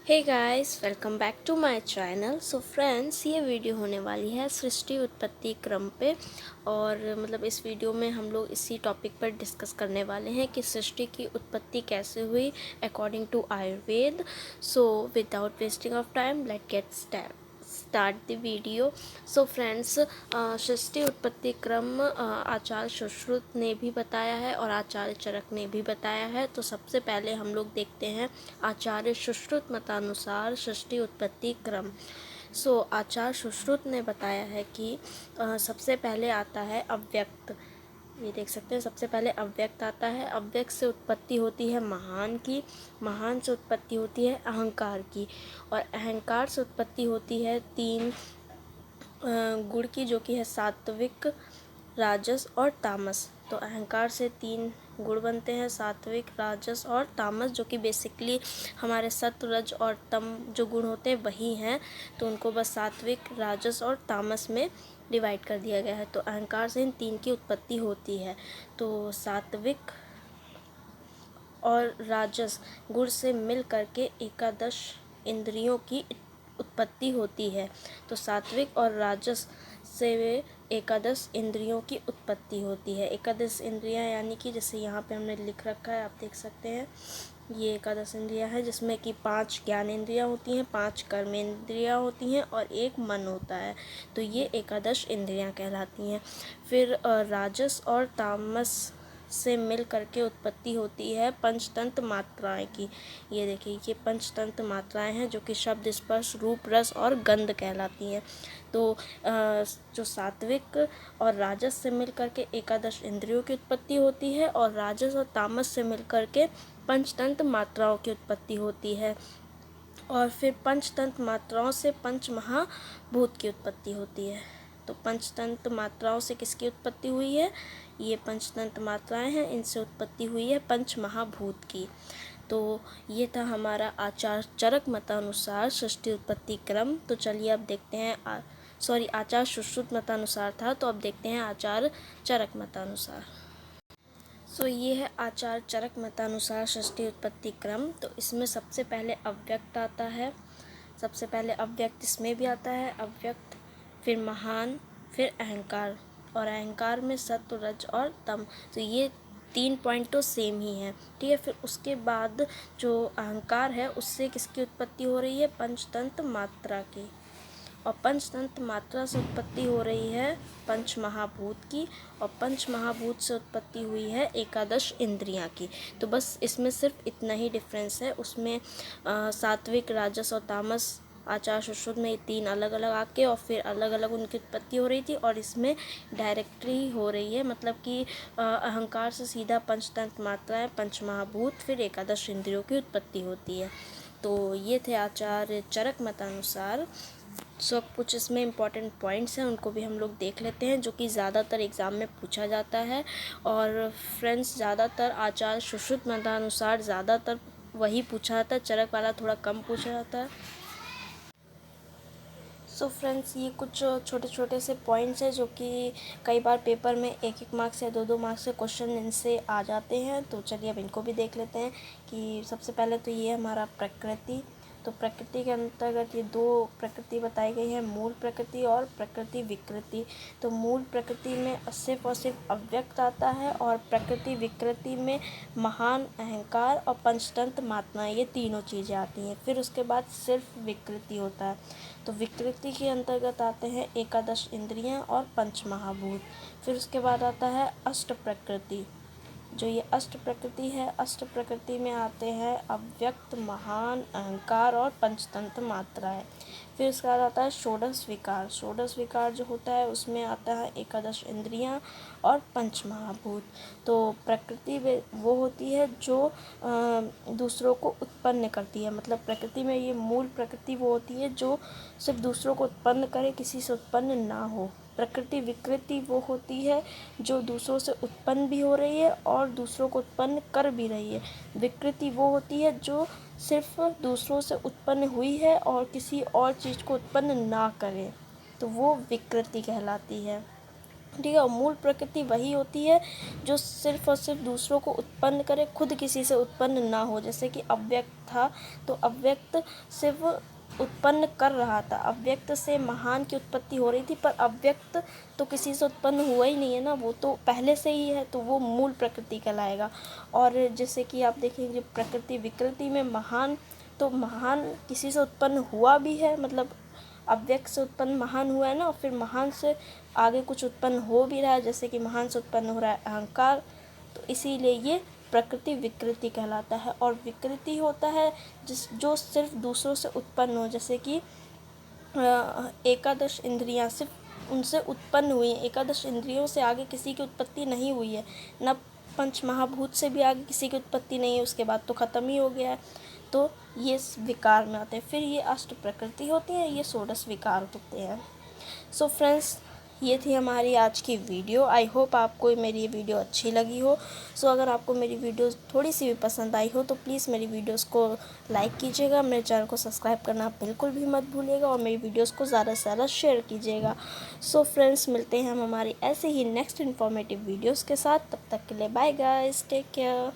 Hey guys, welcome back to my channel. So friends, ये video होने वाली है सृष्टि उत्पत्ति क्रम पे। और मतलब इस वीडियो में हम लोग इसी टॉपिक पर डिस्कस करने वाले हैं कि सृष्टि की उत्पत्ति कैसे हुई according to Ayurveda. So without wasting of time, let get start the video. So friends, सृष्टि उत्पत्ति क्रम आचार्य सुश्रुत ने भी बताया है और आचार्य चरक ने भी बताया है। तो सबसे पहले हम लोग देखते हैं आचार्य सुश्रुत मतानुसार सृष्टि उत्पत्ति क्रम। सो आचार्य सुश्रुत ने बताया है कि सबसे पहले आता है अव्यक्त। ये देख सकते हैं, सबसे पहले अव्यक्त आता है। अव्यक्त से उत्पत्ति होती है महान की, महान से उत्पत्ति होती है अहंकार की, और अहंकार से उत्पत्ति होती है तीन गुण की, जो कि है सात्विक, राजस और तामस। तो अहंकार से तीन गुण बनते हैं, सात्विक, राजस और तामस, जो कि बेसिकली हमारे सत्व, रज और तम जो गुण होते हैं वही हैं। तो उनको बस सात्विक, राजस और तामस में डिवाइड कर दिया गया है। तो अहंकार से इन तीन की उत्पत्ति होती है। तो सात्विक और राजस गुण से मिल करके एकादश इंद्रियों की उत्पत्ति होती है। तो सात्विक और राजस से वे एकादश इंद्रियों की उत्पत्ति होती है। एकादश इंद्रियां यानी कि जैसे यहाँ पे हमने लिख रखा है, आप देख सकते हैं, ये एकादश इंद्रियां है जिसमें कि 5 ज्ञान इंद्रियां होती हैं, 5 कर्म इंद्रियां होती हैं और 1 मन होता है। तो ये एकादश इंद्रियां कहलाती हैं। फिर राजस और तामस से मिल करके उत्पत्ति होती है पंचतंत्र मात्राएं की। ये देखिए, ये पंचतंत्र मात्राएं हैं जो कि शब्द, स्पर्श, रूप, रस और गंध कहलाती हैं। तो जो सात्विक और राजस से मिल करके एकादश इंद्रियों की उत्पत्ति होती है, और राजस और तामस से मिल करके पंचतंत्र मात्राओं की उत्पत्ति होती है। और फिर पंचतंत्र मात्राओं से पंच महाभूत की उत्पत्ति होती है। तो पंचतंत्र मात्राओं से किसकी उत्पत्ति हुई है? ये पंचतंत्र मात्राएं हैं, इनसे उत्पत्ति हुई है पंच महाभूत की। तो ये था हमारा आचार्य चरक मतानुसार सृष्टि उत्पत्ति क्रम। तो चलिए अब देखते हैं, आचार्य सुश्रुत मतानुसार था, तो अब देखते हैं आचार्य चरक मतानुसार। सो ये है आचार्य चरक मतानुसार सृष्टि उत्पत्ति क्रम। तो इसमें सबसे पहले अव्यक्त आता है। सबसे पहले अव्यक्त इसमें भी आता है, अव्यक्त, फिर महान, फिर अहंकार, और अहंकार में सत्व, रज और तम। तो ये 3 पॉइंट तो सेम ही हैं, ठीक है। फिर उसके बाद जो अहंकार है उससे किसकी उत्पत्ति हो रही है? पंचतंत्र मात्रा की। और पंचतंत्र मात्रा से उत्पत्ति हो रही है पंच महाभूत की, और पंच महाभूत से उत्पत्ति हुई है एकादश इंद्रियां की। तो बस इसमें सिर्फ इतना ही डिफरेंस है। उसमें सात्विक, राजस और तामस आचार्य सुश्रुत में 3 अलग अलग आके और फिर अलग अलग उनकी उत्पत्ति हो रही थी, और इसमें डायरेक्टली हो रही है, मतलब कि अहंकार से सीधा पंचतंत्र मात्राएं, पंच महाभूत, फिर एकादश इंद्रियों की उत्पत्ति होती है। तो ये थे आचार्य चरक मतानुसार। सो कुछ इसमें इम्पॉर्टेंट पॉइंट्स हैं, उनको भी हम लोग देख लेते हैं, जो कि ज़्यादातर एग्ज़ाम में पूछा जाता है। और फ्रेंड्स, ज़्यादातर आचार्य सुश्रुत मतानुसार ज़्यादातर वही पूछा जाता है, चरक वाला थोड़ा कम पूछा जाता है। सो फ्रेंड्स, ये कुछ छोटे छोटे से पॉइंट्स हैं जो कि कई बार पेपर में 1-1 मार्क्स या 2-2 मार्क्स से क्वेश्चन इनसे आ जाते हैं। तो चलिए अब इनको भी देख लेते हैं। कि सबसे पहले तो ये हमारा प्रकृति। तो प्रकृति के अंतर्गत ये 2 प्रकृति बताई गई है, मूल प्रकृति और प्रकृति विकृति। तो मूल प्रकृति में सिर्फ और सिर्फ अव्यक्त आता है, और प्रकृति विकृति में महान, अहंकार और पंचतंत्र मात्राएं, ये तीनों चीज़ें आती हैं। फिर उसके बाद सिर्फ विकृति होता है। तो विकृति के अंतर्गत आते हैं एकादश इंद्रियां और पंच महाभूत। फिर उसके बाद आता है अष्ट प्रकृति। जो ये अष्ट प्रकृति है, अष्ट प्रकृति में आते हैं अव्यक्त, महान, अहंकार और पंचतंत्र मात्राएं। फिर उसके बाद आता है षोडश विकार। षोडश विकार जो होता है उसमें आता है एकादश इंद्रियां और पंच महाभूत। तो प्रकृति वो होती है जो दूसरों को उत्पन्न करती है, मतलब प्रकृति में ये मूल प्रकृति वो होती है जो सिर्फ दूसरों को उत्पन्न करे, किसी से उत्पन्न ना हो। प्रकृति विकृति वो होती है जो दूसरों से उत्पन्न भी हो रही है और दूसरों को उत्पन्न कर भी रही है। विकृति वो होती है जो सिर्फ दूसरों से उत्पन्न हुई है और किसी और चीज़ को उत्पन्न ना करे, तो वो विकृति कहलाती है। ठीक है। और मूल प्रकृति वही होती है जो सिर्फ और सिर्फ दूसरों को उत्पन्न करे, खुद किसी से उत्पन्न ना हो। जैसे कि अव्यक्त था, तो अव्यक्त सिर्फ उत्पन्न कर रहा था, अव्यक्त से महान की उत्पत्ति हो रही थी, पर अव्यक्त तो किसी से उत्पन्न हुआ ही नहीं है ना, वो तो पहले से ही है, तो वो मूल प्रकृति कहलाएगा। और जैसे कि आप देखेंगे प्रकृति विकृति में महान, तो महान किसी से उत्पन्न हुआ भी है, मतलब अव्यक्त से उत्पन्न महान हुआ है ना, और फिर महान से आगे कुछ उत्पन्न हो भी रहा है, जैसे कि महान से उत्पन्न हो रहा है अहंकार, तो इसीलिए ये प्रकृति विकृति कहलाता है। और विकृति होता है जो सिर्फ दूसरों से उत्पन्न हो, जैसे कि एकादश इंद्रियां सिर्फ उनसे उत्पन्न हुई हैं, एकादश इंद्रियों से आगे किसी की उत्पत्ति नहीं हुई है, न पंच महाभूत से भी आगे किसी की उत्पत्ति नहीं है, उसके बाद तो ख़त्म ही हो गया है, तो ये विकार में आते हैं। फिर ये अष्ट प्रकृति होती है, ये षोडश विकार होते हैं। सो फ्रेंड्स, ये थी हमारी आज की वीडियो। आई होप आपको मेरी ये वीडियो अच्छी लगी हो। सो अगर आपको मेरी वीडियोस थोड़ी सी भी पसंद आई हो तो प्लीज़ मेरी वीडियोस को लाइक कीजिएगा, मेरे चैनल को सब्सक्राइब करना बिल्कुल भी मत भूलिएगा, और मेरी वीडियोस को ज़्यादा से ज़्यादा शेयर कीजिएगा। सो फ्रेंड्स, मिलते हैं हम हमारी ऐसे ही नेक्स्ट इन्फॉर्मेटिव वीडियोज़ के साथ। तब तक के लिए बाय गाइस, टेक केयर।